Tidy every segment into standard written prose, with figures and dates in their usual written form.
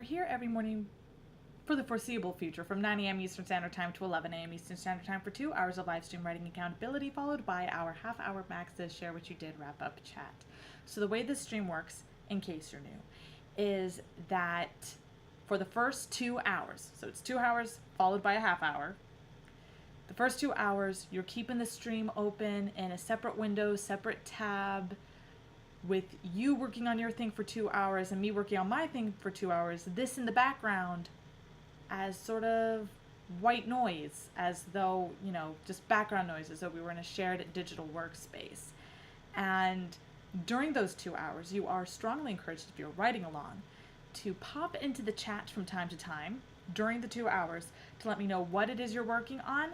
here every morning for the foreseeable future from 9 a.m. Eastern Standard Time to 11 a.m. Eastern Standard Time for 2 hours of live stream writing accountability, followed by our half-hour Max Says Share What You Did wrap up chat. So the way this stream works, in case you're new, is that for the first 2 hours, so it's 2 hours followed by a half hour, the first 2 hours you're keeping the stream open in a separate window, separate tab, with you working on your thing for 2 hours and me working on my thing for 2 hours, this in the background as sort of white noise, as though, you know, just background noise, as though we were in a shared digital workspace. And during those 2 hours, you are strongly encouraged, if you're writing along, to pop into the chat from time to time during the 2 hours to let me know what it is you're working on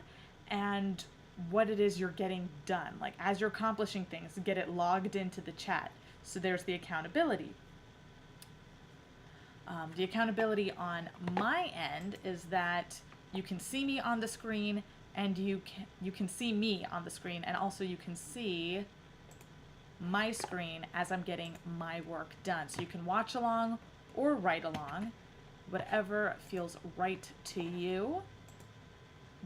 and what it is you're getting done. Like, as you're accomplishing things, get it logged into the chat. So there's the accountability. The accountability on my end is that you can see me on the screen, and you can see me on the screen, and also you can see my screen as I'm getting my work done. So you can watch along or write along, whatever feels right to you.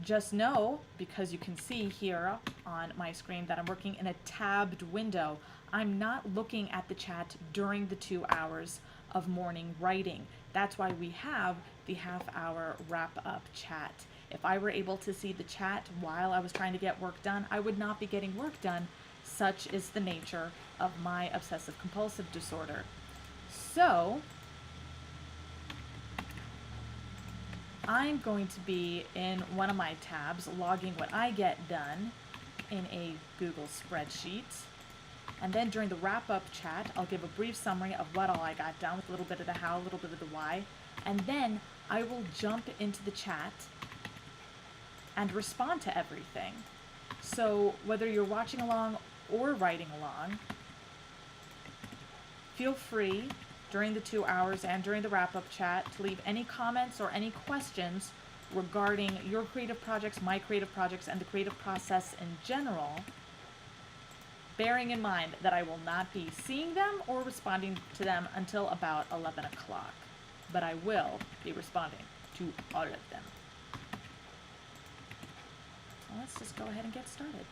Just know, because you can see here on my screen that I'm working in a tabbed window, I'm not looking at the chat during the 2 hours of morning writing. That's why we have the half-hour wrap-up chat. If I were able to see the chat while I was trying to get work done, I would not be getting work done. Such is the nature of my obsessive-compulsive disorder. So I'm going to be in one of my tabs logging what I get done in a Google spreadsheet. And then during the wrap-up chat, I'll give a brief summary of what all I got done with a little bit of the how, a little bit of the why. And then I will jump into the chat and respond to everything. So whether you're watching along or writing along, feel free during the 2 hours and during the wrap-up chat to leave any comments or any questions regarding your creative projects, my creative projects, and the creative process in general, bearing in mind that I will not be seeing them or responding to them until about 11 o'clock. But I will be responding to all of them. So let's just go ahead and get started.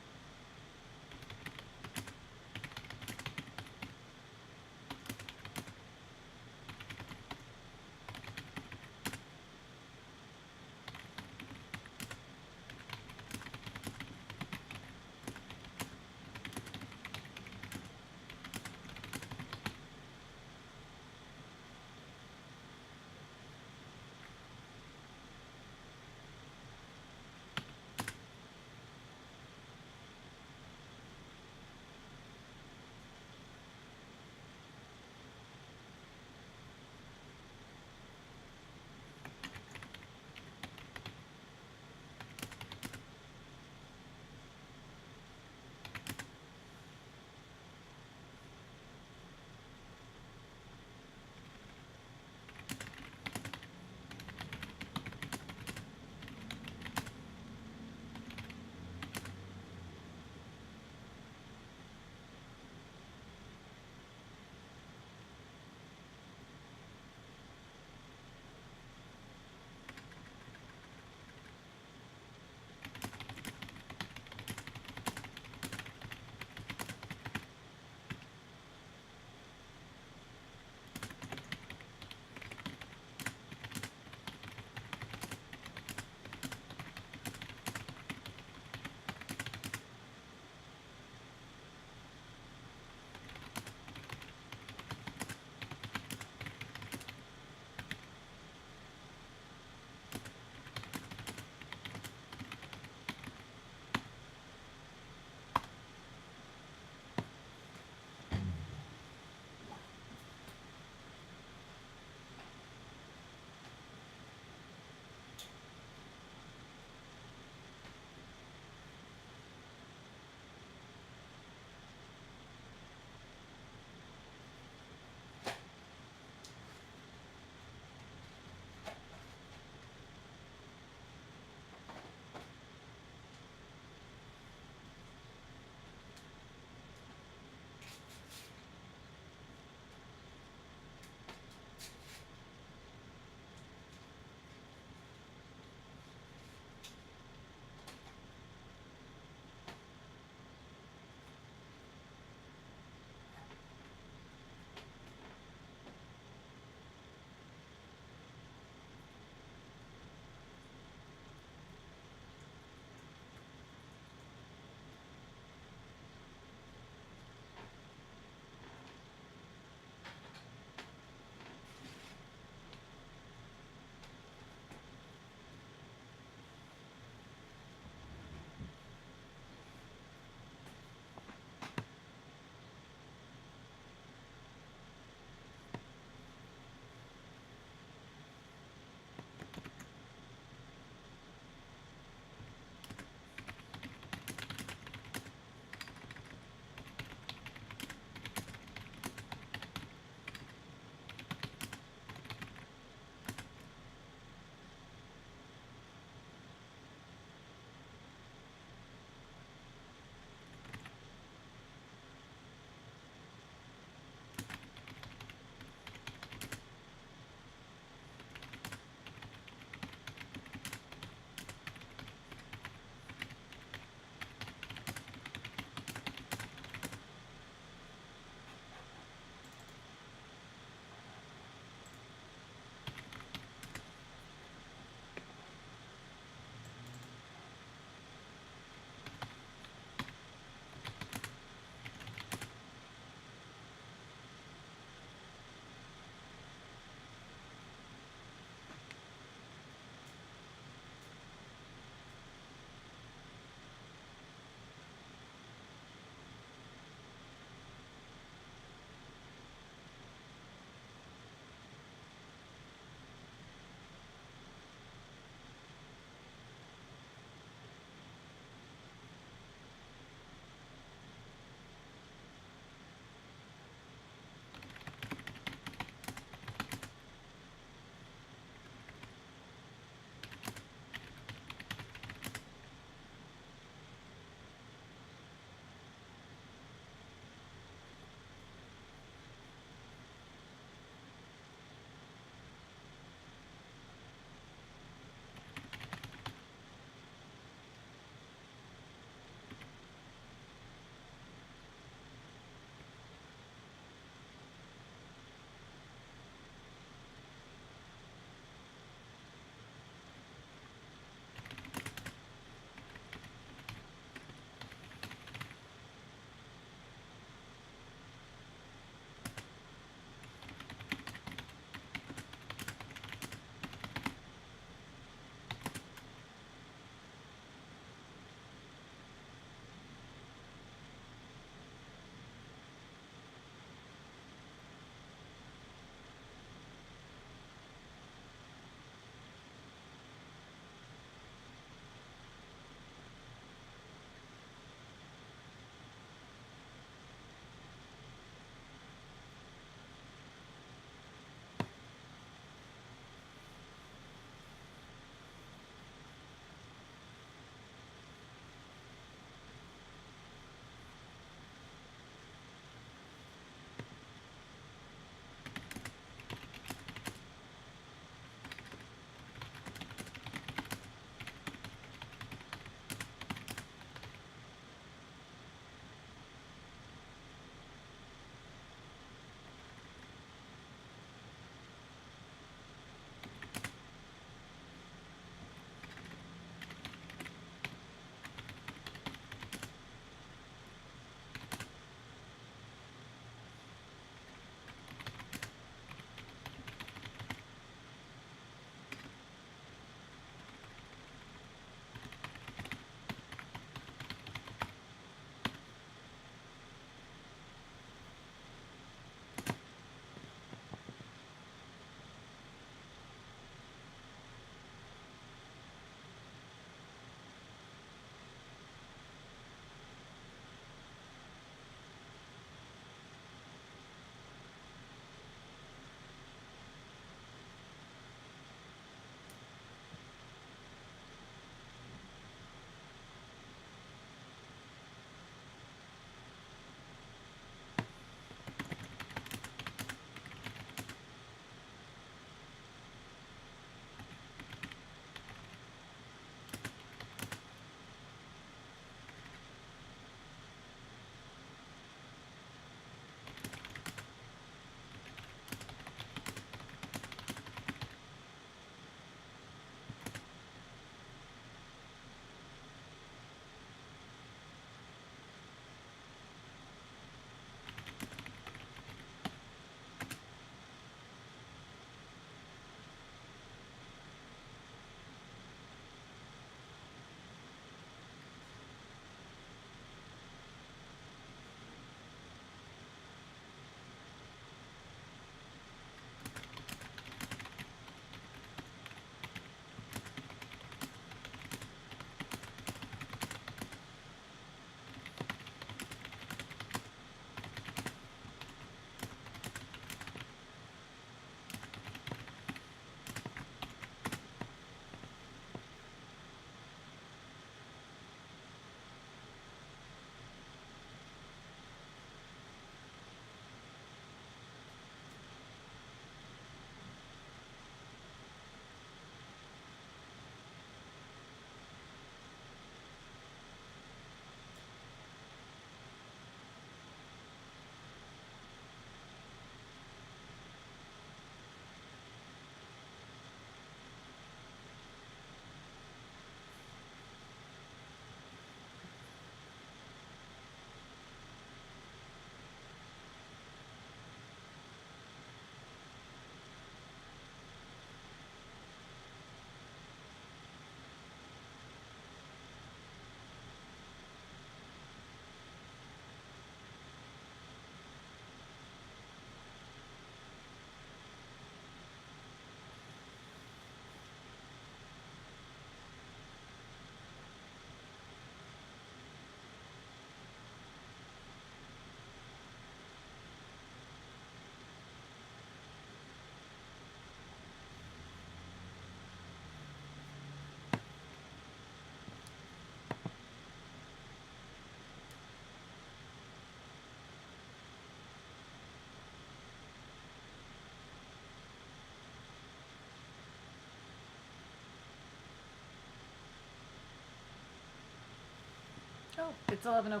Oh, it's 11:05.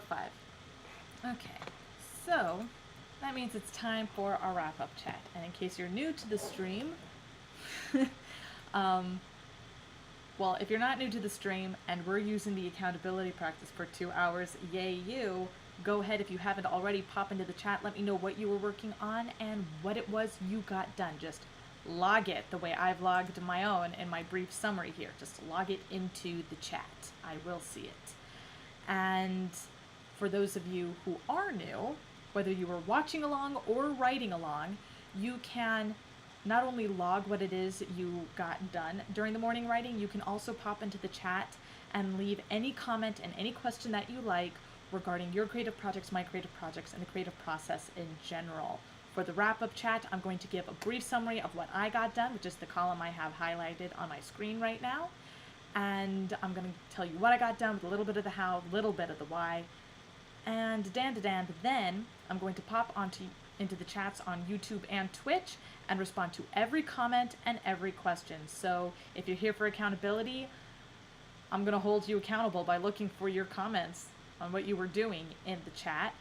Okay, so that means it's time for our wrap-up chat. And in case you're new to the stream, um, well, if you're not new to the stream and we're using the accountability practice for 2 hours, yay you, go ahead if you haven't already, pop into the chat, let me know what you were working on and what it was you got done. Just log it the way I've logged my own in my brief summary here. Just log it into the chat. I will see it. And for those of you who are new, whether you were watching along or writing along, you can not only log what it is you got done during the morning writing, you can also pop into the chat and leave any comment and any question that you like regarding your creative projects, my creative projects, and the creative process in general. For the wrap-up chat, I'm going to give a brief summary of what I got done, which is the column I have highlighted on my screen right now. And I'm going to tell you what I got done with a little bit of the how, a little bit of the why, and then I'm going to pop into the chats on YouTube and Twitch and respond to every comment and every question. So if you're here for accountability, I'm going to hold you accountable by looking for your comments on what you were doing in the chat.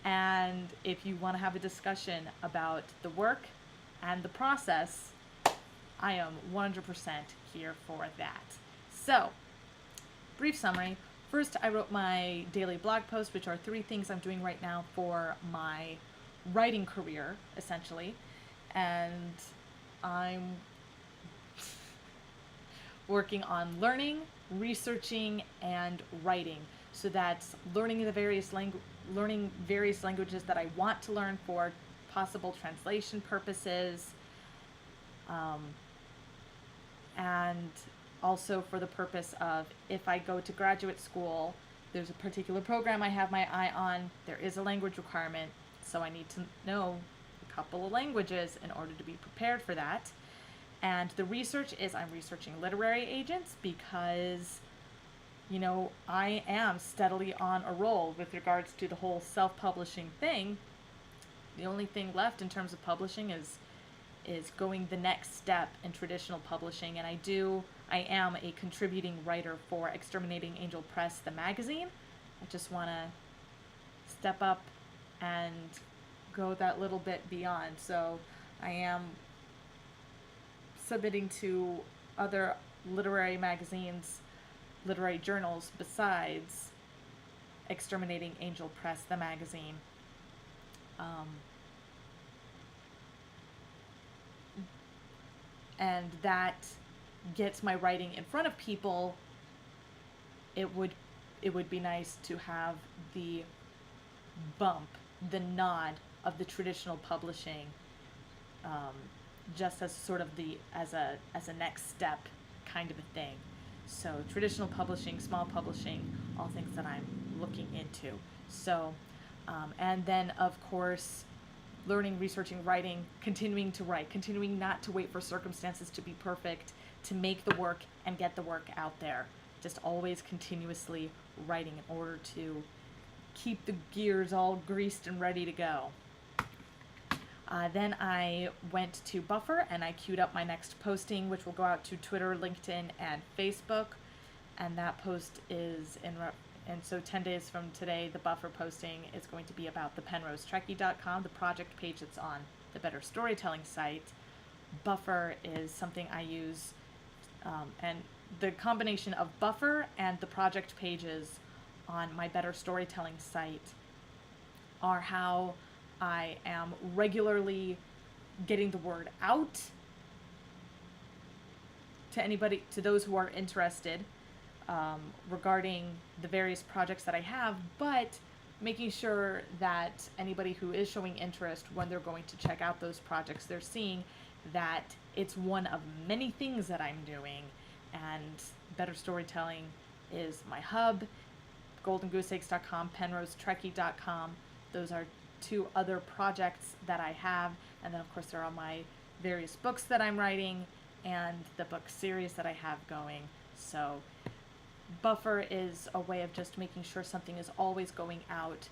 And if you want to have a discussion about the work and the process, I am 100% here for that. So, brief summary. First, I wrote my daily blog post, which are 3 things I'm doing right now for my writing career, essentially. And I'm working on learning, researching, and writing. So that's learning various languages that I want to learn for possible translation purposes, and also for the purpose of if I go to graduate school, there's a particular program I have my eye on, there is a language requirement, so I need to know a couple of languages in order to be prepared for that. And the research is I'm researching literary agents because, you know, I am steadily on a roll with regards to the whole self-publishing thing. The only thing left in terms of publishing is going the next step in traditional publishing, and I am a contributing writer for Exterminating Angel Press, the magazine. I just want to step up and go that little bit beyond. So I am submitting to other literary magazines, literary journals besides Exterminating Angel Press, the magazine. And that gets my writing in front of people. It would be nice to have the bump, the nod of the traditional publishing, just as sort of as a next step kind of a thing. So traditional publishing, small publishing, all things that I'm looking into. So, and then of course, learning, researching, writing, continuing to write, continuing not to wait for circumstances to be perfect, to make the work and get the work out there. Just always continuously writing in order to keep the gears all greased and ready to go. Then I went to Buffer and I queued up my next posting, which will go out to Twitter, LinkedIn, and Facebook. And that post is and so 10 days from today, the Buffer posting is going to be about the PenroseTrekkie.com, the project page that's on the Better Storytelling site. Buffer is something I use, and the combination of Buffer and the project pages on my Better Storytelling site are how I am regularly getting the word out to those who are interested, regarding the various projects that I have, but making sure that anybody who is showing interest when they're going to check out those projects, they're seeing that it's one of many things that I'm doing, and Better Storytelling is my hub. GoldenGooseEggs.com, PenroseTrekkie.com, those are 2 other projects that I have, and then of course there are my various books that I'm writing and the book series that I have going. So Buffer is a way of just making sure something is always going out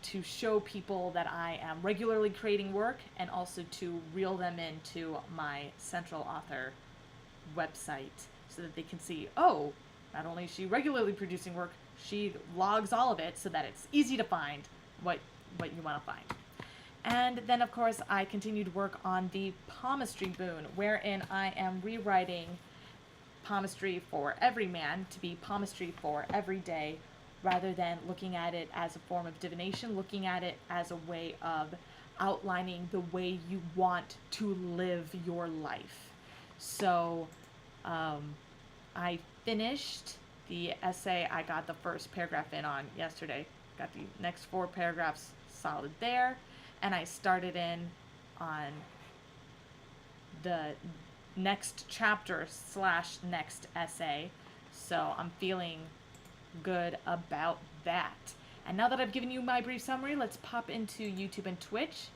to show people that I am regularly creating work, and also to reel them into my Central Author website so that they can see, oh, not only is she regularly producing work, She logs all of it so that it's easy to find what you want to find. And then, of course, I continued work on the palmistry boon, wherein I am rewriting palmistry for every man to be palmistry for every day, rather than looking at it as a form of divination, looking at it as a way of outlining the way you want to live your life. So I finished the essay. I got the first paragraph in on yesterday, got the next 4 paragraphs solid there, and I started in on the next chapter / next essay. So I'm feeling good about that. And now that I've given you my brief summary, let's pop into YouTube and Twitch,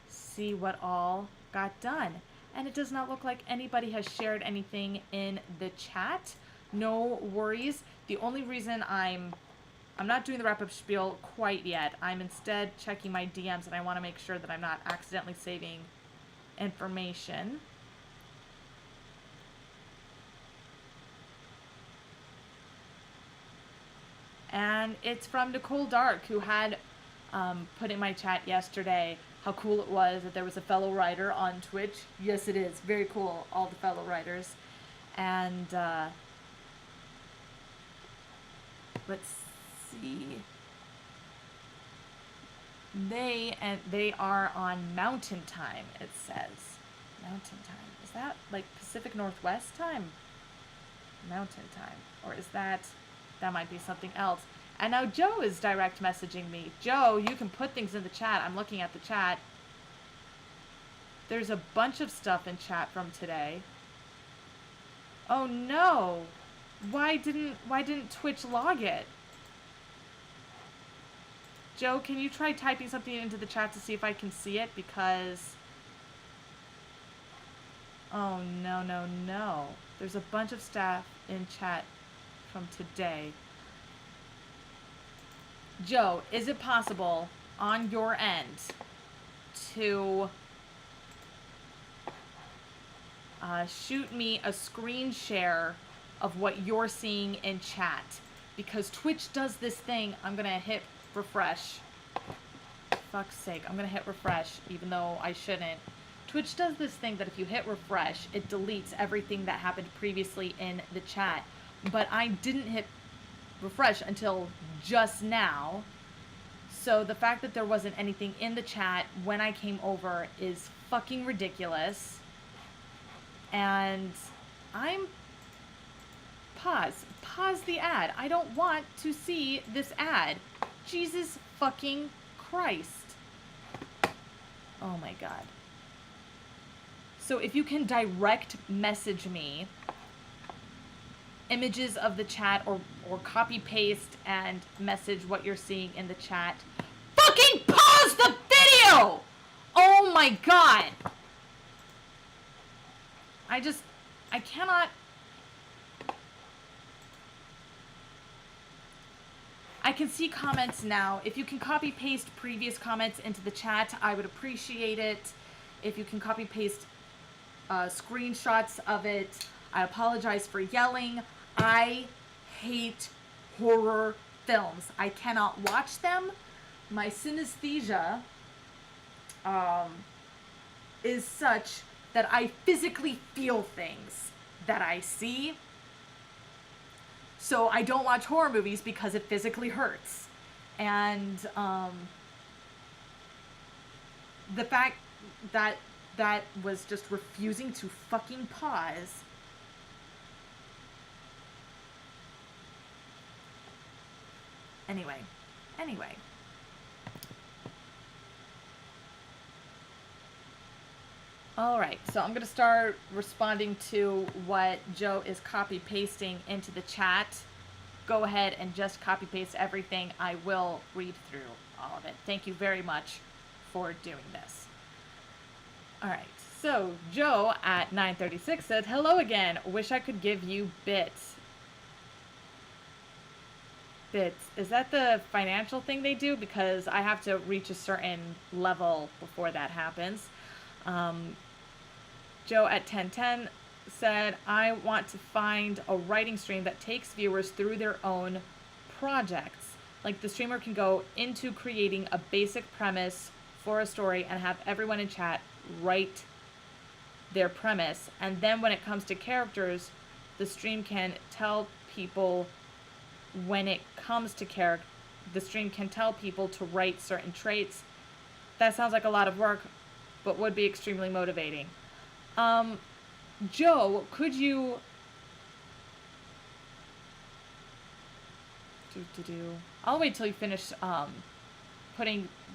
see what all got done. And it does not look like anybody has shared anything in the chat. No worries. The only reason I'm not doing the wrap-up spiel quite yet. I'm instead checking my DMs, and I want to make sure that I'm not accidentally saving information. And it's from Nicole Dark, who had put in my chat yesterday how cool it was that there was a fellow writer on Twitch. Yes, it is. Very cool, all the fellow writers. And let's see. They are on Mountain Time, it says. Mountain Time. Is that like Pacific Northwest time? Mountain Time. Or is that might be something else. And now Joe is direct messaging me. Joe, you can put things in the chat. I'm looking at the chat. There's a bunch of stuff in chat from today. Oh no. Why didn't Twitch log it? Joe, can you try typing something into the chat to see if I can see it? Because oh no. There's a bunch of stuff in chat from today. Joe, is it possible on your end to shoot me a screen share of what you're seeing in chat? Because Twitch does this thing. I'm gonna hit refresh. Fuck's sake, I'm gonna hit refresh even though I shouldn't. Twitch does this thing that if you hit refresh, it deletes everything that happened previously in the chat. But I didn't hit refresh until just now. So the fact that there wasn't anything in the chat when I came over is fucking ridiculous. And I'm... Pause the ad. I don't want to see this ad. Jesus fucking Christ. Oh my god. So if you can direct message me images of the chat or copy paste and message what you're seeing in the chat. Fucking pause the video! Oh my god! I cannot... I can see comments now. If you can copy paste previous comments into the chat, I would appreciate it. If you can copy paste screenshots of it. I apologize for yelling. I hate horror films. I cannot watch them. My synesthesia is such that I physically feel things that I see. So I don't watch horror movies because it physically hurts. And the fact that that was just refusing to fucking pause. Anyway. Alright, so I'm going to start responding to what Joe is copy-pasting into the chat. Go ahead and just copy-paste everything. I will read through all of it. Thank you very much for doing this. Alright, so Joe at 9:36 said, "Hello again. Wish I could give you bits." Bits. Is that the financial thing they do? Because I have to reach a certain level before that happens. Joe at 10:10 said, "I want to find a writing stream that takes viewers through their own projects. Like the streamer can go into creating a basic premise for a story and have everyone in chat write their premise. And then when it comes to characters, the stream can tell people when it comes to character, the stream can tell people to write certain traits. That sounds like a lot of work, but would be extremely motivating. Joe, could you I'll wait till you finish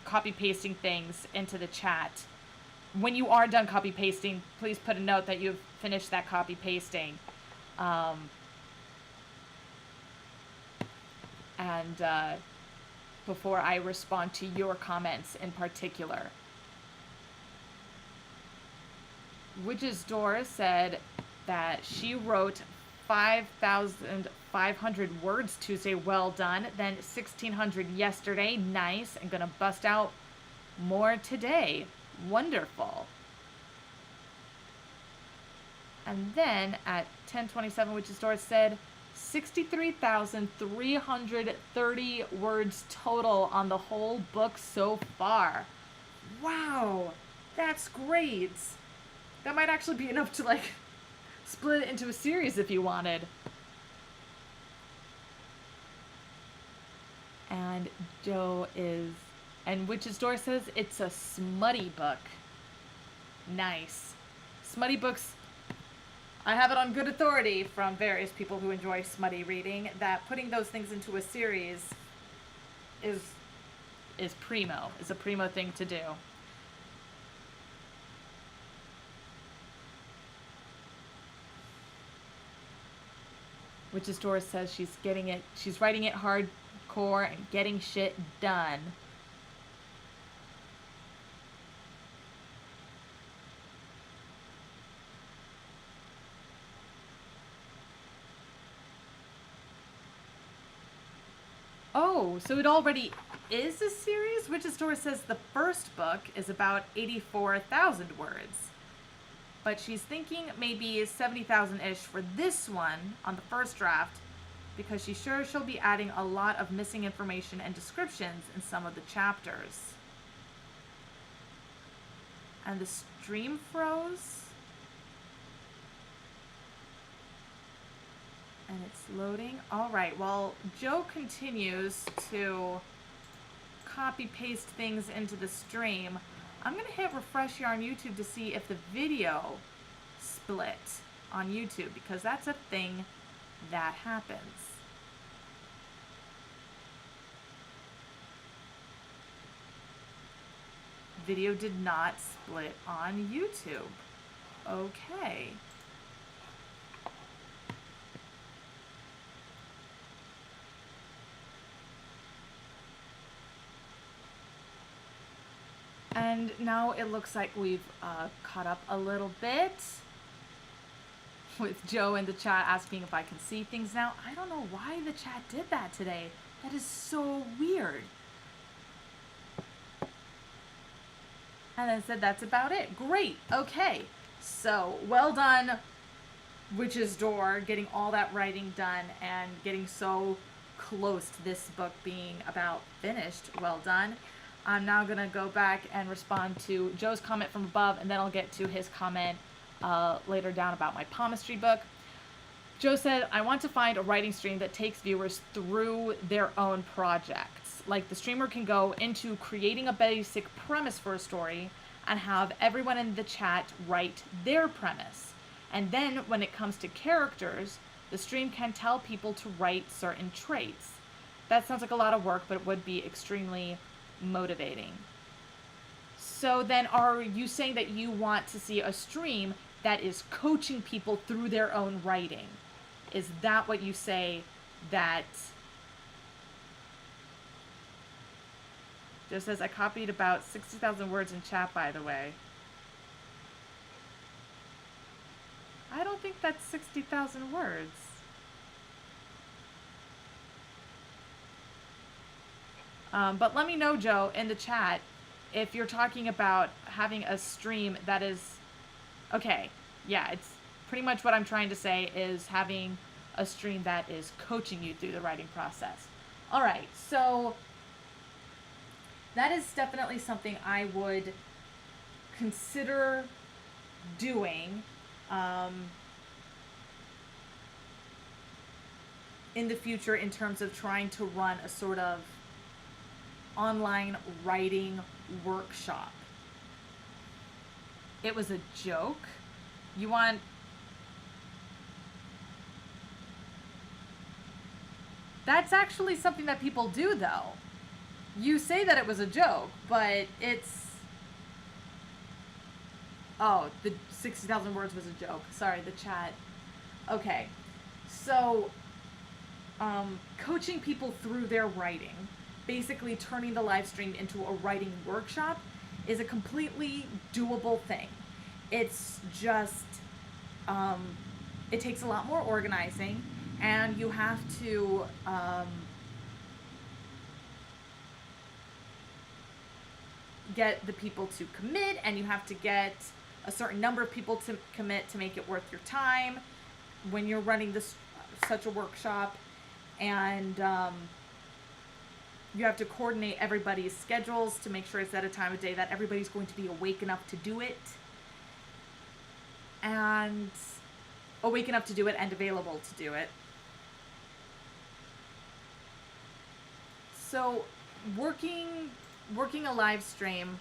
copy pasting things into the chat. When you are done copy pasting, please put a note that you've finished that copy pasting. Before I respond to your comments in particular. Witch's Door said that she wrote 5,500 words Tuesday. Well done. Then 1,600 yesterday. Nice. I'm going to bust out more today. Wonderful. And then at 10:27, Witch's Door said 63,330 words total on the whole book so far. Wow. That's great. That might actually be enough to, like, split it into a series if you wanted. And Witch's Door says it's a smutty book. Nice. Smutty books, I have it on good authority from various people who enjoy smutty reading, that putting those things into a series is a primo thing to do. Witch's Door says she's writing it hardcore and getting shit done. Oh, so it already is a series? Witch's Door says the first book is about 84,000 words. But she's thinking maybe 70,000-ish for this one on the first draft, because she's sure she'll be adding a lot of missing information and descriptions in some of the chapters. And the stream froze. And it's loading. All right, while Joe continues to copy paste things into the stream, I'm going to hit refresh here on YouTube to see if the video split on YouTube, because that's a thing that happens. Video did not split on YouTube. Okay. And now it looks like we've caught up a little bit with Joe in the chat asking if I can see things now. I don't know why the chat did that today. That is so weird. And then said that's about it. Great. Okay. So, well done, Witch's Door, getting all that writing done and getting so close to this book being about finished. Well done. I'm now going to go back and respond to Joe's comment from above, and then I'll get to his comment later down about my palmistry book. Joe said, I want to find a writing stream that takes viewers through their own projects. Like the streamer can go into creating a basic premise for a story and have everyone in the chat write their premise. And then when it comes to characters, the stream can tell people to write certain traits. That sounds like a lot of work, but it would be extremely motivating. So then are you saying that you want to see a stream that is coaching people through their own writing? Is that what you say that... Joe says, I copied about 60,000 words in chat, by the way. I don't think that's 60,000 words. But let me know, Joe, in the chat, if you're talking about having a stream that is... Okay, yeah, it's pretty much what I'm trying to say is having a stream that is coaching you through the writing process. All right, so that is definitely something I would consider doing in the future in terms of trying to run a sort of online writing workshop. It was a joke. You want... That's actually something that people do, though. You say that it was a joke, but it's... Oh, the 60,000 words was a joke. Sorry, the chat. Okay. So, coaching people through their writing, basically turning the live stream into a writing workshop, is a completely doable thing. It's just, it takes a lot more organizing, and you have to, get the people to commit, and you have to get a certain number of people to commit to make it worth your time when you're running this such a workshop, and you have to coordinate everybody's schedules to make sure it's at a time of day that everybody's going to be awake enough to do it, and available to do it. So working a live stream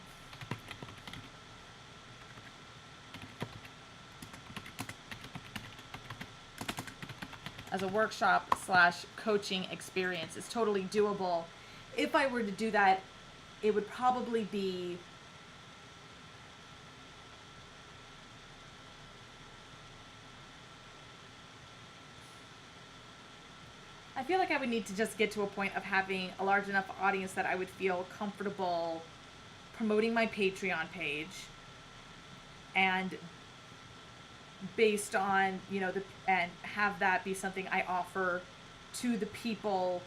as a workshop / coaching experience is totally doable. If I were to do that, it would probably be I feel like I would need to just get to a point of having a large enough audience that I would feel comfortable promoting my Patreon page, and based on, and have that be something I offer to the people,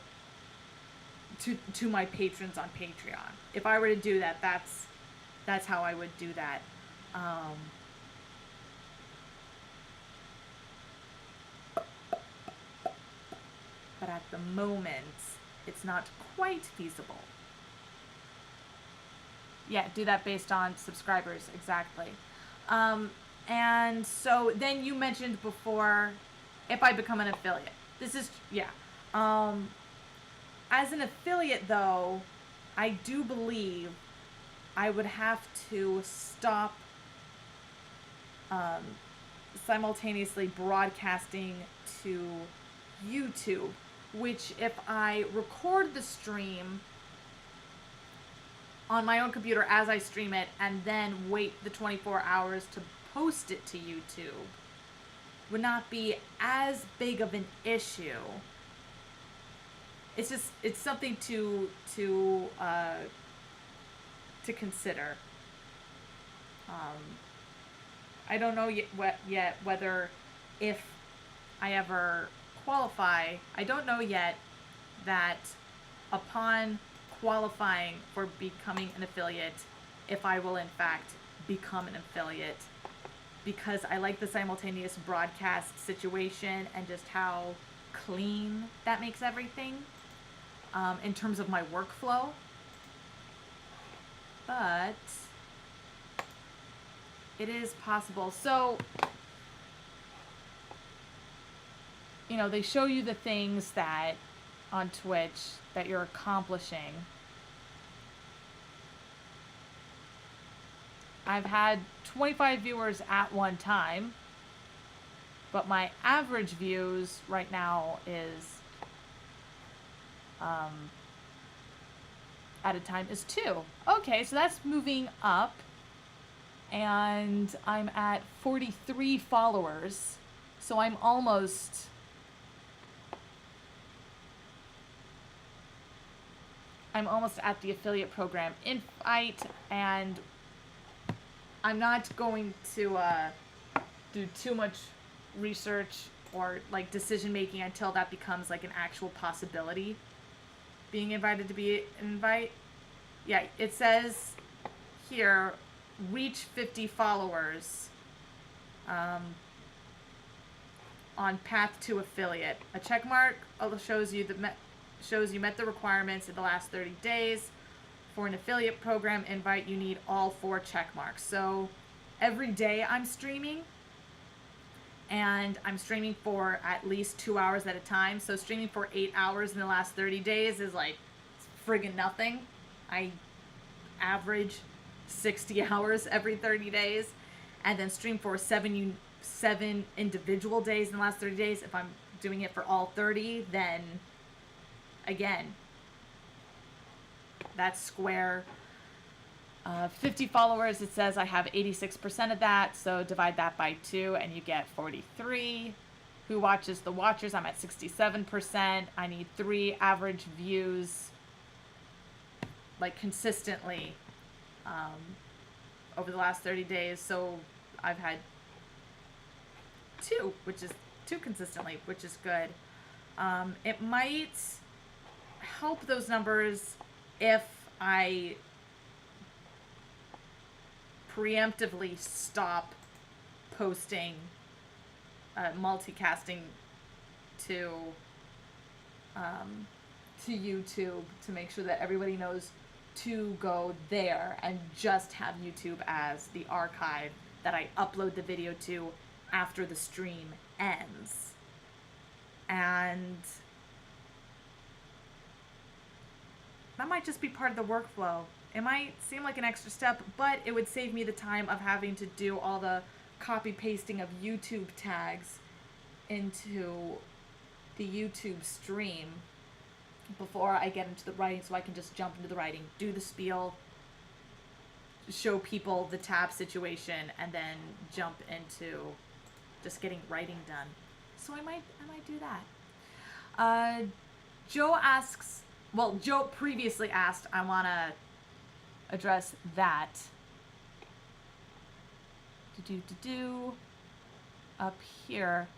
to my patrons on Patreon. If I were to do that, that's how I would do that. But at the moment, it's not quite feasible. Yeah, do that based on subscribers, exactly. And so then you mentioned before, if I become an affiliate. This is, yeah. As an affiliate, though, I do believe I would have to stop simultaneously broadcasting to YouTube, which if I record the stream on my own computer as I stream it and then wait the 24 hours to post it to YouTube, would not be as big of an issue. It's just, it's something to consider. I don't know yet whether, if I ever qualify, I don't know yet that upon qualifying for becoming an affiliate, if I will in fact become an affiliate, because I like the simultaneous broadcast situation and just how clean that makes everything in terms of my workflow. But it is possible. So, they show you the things that on Twitch that you're accomplishing. I've had 25 viewers at one time, but my average views right now is at a time is 2. Okay, so that's moving up, and I'm at 43 followers, so I'm almost at the affiliate program invite, and I'm not going to do too much research or like decision making until that becomes like an actual possibility. Being invited to be an invite. Yeah, it says here, reach 50 followers on path to affiliate. A check mark shows you the shows you met the requirements in the last 30 days. For an affiliate program invite, you need all 4 check marks. So every day I'm streaming, and I'm streaming for at least 2 hours at a time. So streaming for 8 hours in the last 30 days is like friggin' nothing. I average 60 hours every 30 days, and then stream for 7 individual days in the last 30 days. If I'm doing it for all 30, then again, that's square. 50 followers, it says I have 86% of that, so divide that by 2 and you get 43. Who watches the watchers? I'm at 67%. I need 3 average views, like consistently, over the last 30 days. So I've had 2, which is 2 consistently, which is good. It might help those numbers if I preemptively stop posting, multicasting to YouTube, to make sure that everybody knows to go there, and just have YouTube as the archive that I upload the video to after the stream ends. And that might just be part of the workflow. It might seem like an extra step, but it would save me the time of having to do all the copy pasting of YouTube tags into the YouTube stream before I get into the writing, so I can just jump into the writing, do the spiel, show people the tab situation, and then jump into just getting writing done. So I might do that. Joe previously asked, I want to address that. Up here.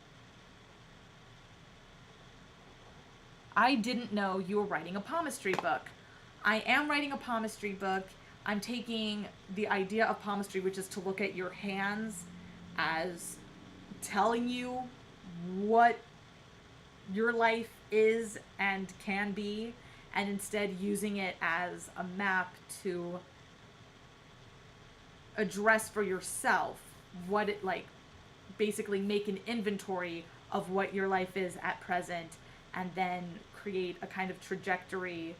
I didn't know you were writing a palmistry book. I am writing a palmistry book. I'm taking the idea of palmistry, which is to look at your hands as telling you what your life is and can be, and instead using it as a map to address for yourself what it, like, basically make an inventory of what your life is at present, and then create a kind of trajectory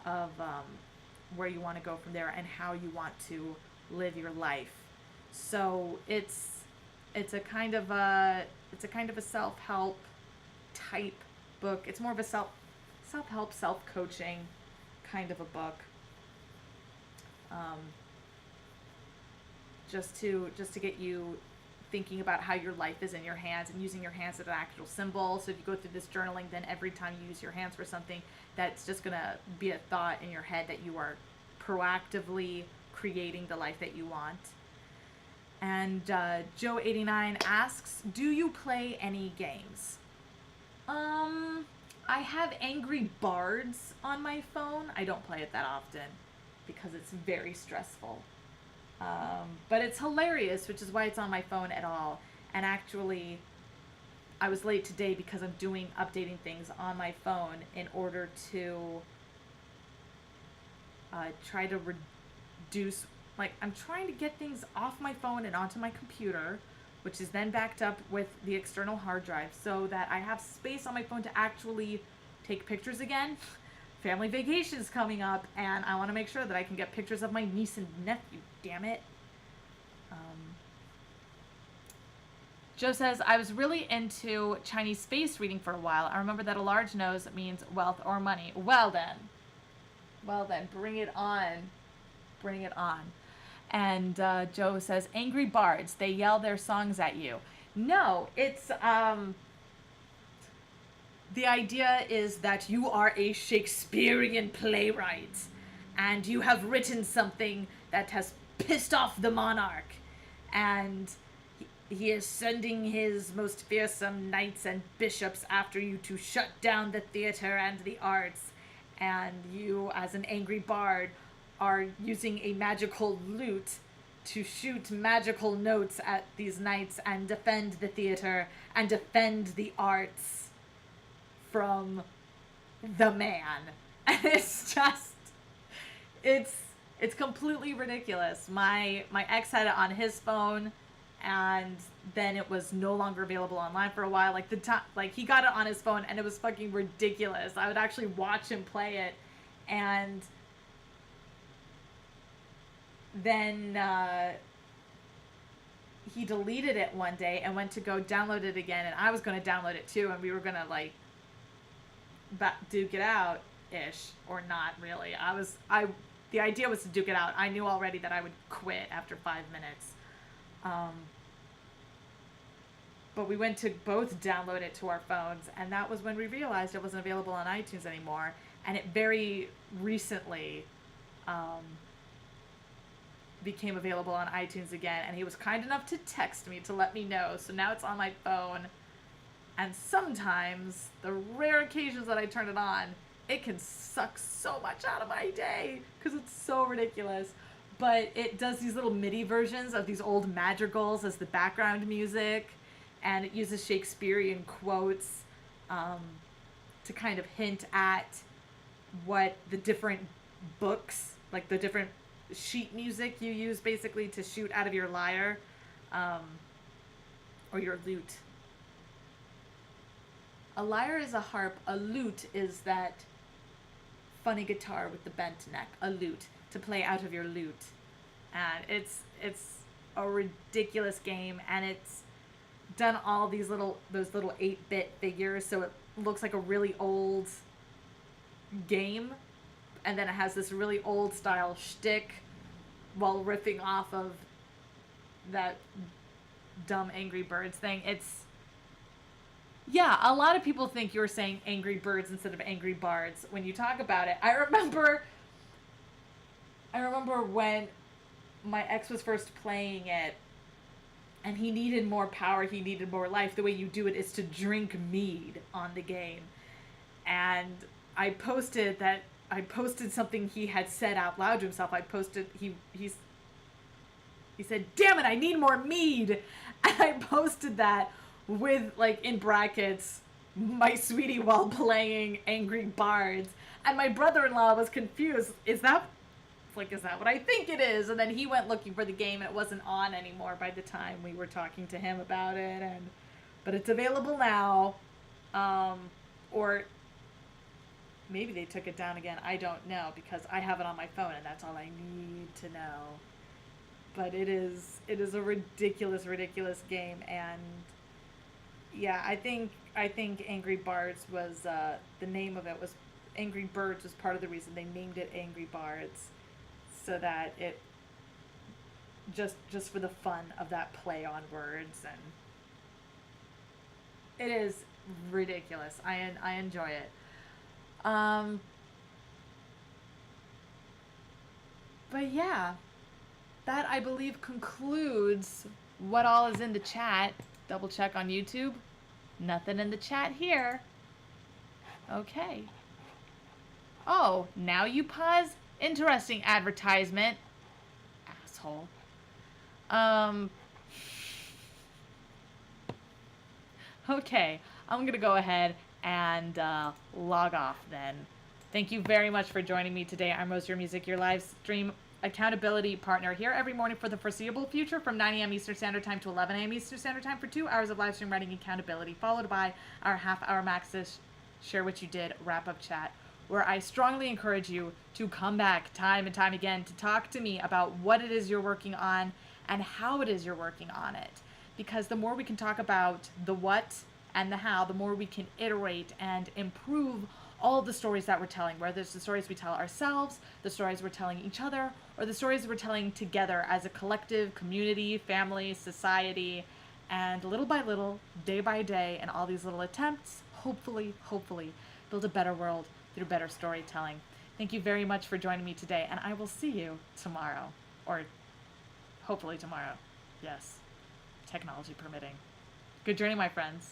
of where you want to go from there and how you want to live your life. So it's a kind of a self-help type book. It's more of a self-help, self-coaching kind of a book. Just to get you thinking about how your life is in your hands, and using your hands as an actual symbol. So if you go through this journaling, then every time you use your hands for something, that's just going to be a thought in your head that you are proactively creating the life that you want. And Joe89 asks, do you play any games? I have Angry Bards on my phone. I don't play it that often because it's very stressful. But it's hilarious, which is why it's on my phone at all. And actually, I was late today because I'm updating things on my phone in order to try to reduce, I'm trying to get things off my phone and onto my computer, which is then backed up with the external hard drive, so that I have space on my phone to actually take pictures again. Family vacation's coming up, and I want to make sure that I can get pictures of my niece and nephew, damn it. Joe says, I was really into Chinese face reading for a while. I remember that a large nose means wealth or money. Well then, bring it on. Bring it on. And Joe says, Angry Bards, they yell their songs at you. No, it's, the idea is that you are a Shakespearean playwright, and you have written something that has pissed off the monarch, and he is sending his most fearsome knights and bishops after you to shut down the theater and the arts, and you, as an angry bard, are using a magical lute to shoot magical notes at these knights and defend the theater and defend the arts from the man. And it's just, it's it's completely ridiculous. My ex had it on his phone, and then it was no longer available online for a while. Like the time, like he got it on his phone, and it was fucking ridiculous. I would actually watch him play it, and then he deleted it one day and went to go download it again, and I was going to download it too, and we were going to like duke it out ish, or not really. The idea was to duke it out. I knew already that I would quit after 5 minutes. But we went to both download it to our phones, and that was when we realized it wasn't available on iTunes anymore. And it very recently became available on iTunes again, and he was kind enough to text me to let me know. So now it's on my phone, and sometimes, the rare occasions that I turn it on, it can suck so much out of my day because it's so ridiculous. But it does these little MIDI versions of these old madrigals as the background music, and it uses Shakespearean quotes to kind of hint at what the different books, like the different sheet music you use basically to shoot out of your lyre or your lute. A lyre is a harp. A lute is that funny guitar with the bent neck. A lute, to play out of your lute. And it's a ridiculous game, and it's done all those little 8-bit figures, so it looks like a really old game, and then it has this really old style shtick while riffing off of that dumb Angry Birds thing. Yeah, a lot of people think you're saying Angry Birds instead of Angry Bards when you talk about it. I remember when my ex was first playing it, and he needed more power, he needed more life. The way you do it is to drink mead on the game. And I posted something he had said out loud to himself. He said, "Damn it, I need more mead." And I posted that with, like, in brackets, "my sweetie," while playing Angry Bards. And my brother-in-law was confused. Is that what I think it is? And then he went looking for the game, and it wasn't on anymore by the time we were talking to him about it. But it's available now. Or maybe they took it down again. I don't know, because I have it on my phone, and that's all I need to know. But it is a ridiculous, ridiculous game, and yeah, I think Angry Bards was the name of it was Angry Birds was part of the reason they named it Angry Bards, so that it just for the fun of that play on words, and it is ridiculous. I enjoy it. But yeah, that I believe concludes what all is in the chat. Double check on YouTube. Nothing in the chat here. Okay. Oh, now you pause? Interesting advertisement. Asshole. Okay, I'm gonna go ahead and log off then. Thank you very much for joining me today. I'm Rose Your Music, your live stream accountability partner, here every morning for the foreseeable future from 9 a.m. Eastern Standard Time to 11 a.m. Eastern Standard Time for 2 hours of live stream writing accountability, followed by our half-hour Maxis Share What You Did wrap-up chat, where I strongly encourage you to come back time and time again to talk to me about what it is you're working on and how it is you're working on it. Because the more we can talk about the what and the how, the more we can iterate and improve all the stories that we're telling, whether it's the stories we tell ourselves, the stories we're telling each other, or the stories we're telling together as a collective, community, family, society, and little by little, day by day, and all these little attempts, hopefully, build a better world through better storytelling. Thank you very much for joining me today, and I will see you tomorrow, or hopefully tomorrow. Yes, technology permitting. Good journey, my friends.